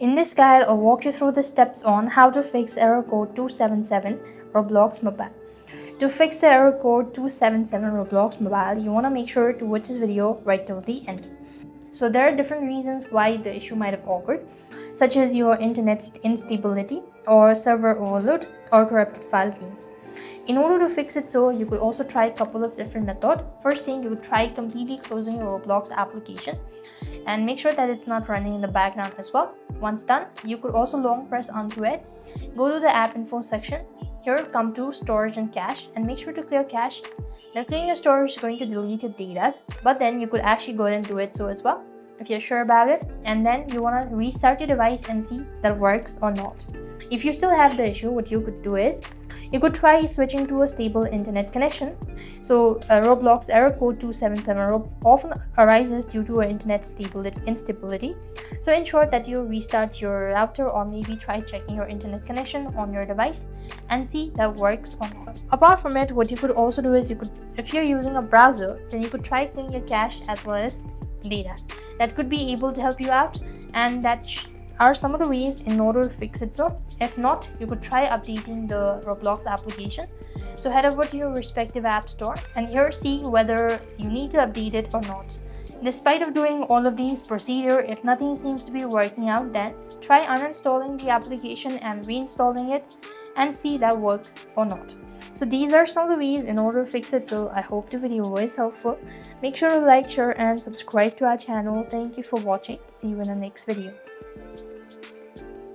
In this guide, I'll walk you through the steps on how to fix error code 277 Roblox Mobile. To fix the error code 277 Roblox Mobile, you want to make sure to watch this video right till the end. So there are different reasons why the issue might have occurred, such as your internet instability or server overload or corrupted file names. In order to fix it, so you could also try a couple of different methods. First thing, you would try completely closing your Roblox application and make sure that it's not running in the background as well. Once done, you could also long press onto it, go to the app info section. Here, come to storage and cache and make sure to clear cache. Now, clearing your storage is going to delete your data, but then you could actually go ahead and do it so as well if you're sure about it, and then you want to restart your device and see that it works or not. If you still have the issue, what you could do is you could try switching to a stable internet connection. So Roblox error code 277 often arises due to internet instability. So ensure that you restart your router or maybe try checking your internet connection on your device and see that works or not. Apart from it, what you could also do is if you're using a browser, then you could try clearing your cache as well as data. That could be able to help you out, and that are some of the ways in order to fix it. So if not, you could try updating the Roblox application. So head over to your respective app store and here see whether you need to update it or not. Despite of doing all of these procedure, if nothing seems to be working out, then try uninstalling the application and reinstalling it and see that works or not. So these are some of the ways in order to fix it. So I hope the video was helpful. Make sure to like, share and subscribe to our channel. Thank you for watching. See you in the next video.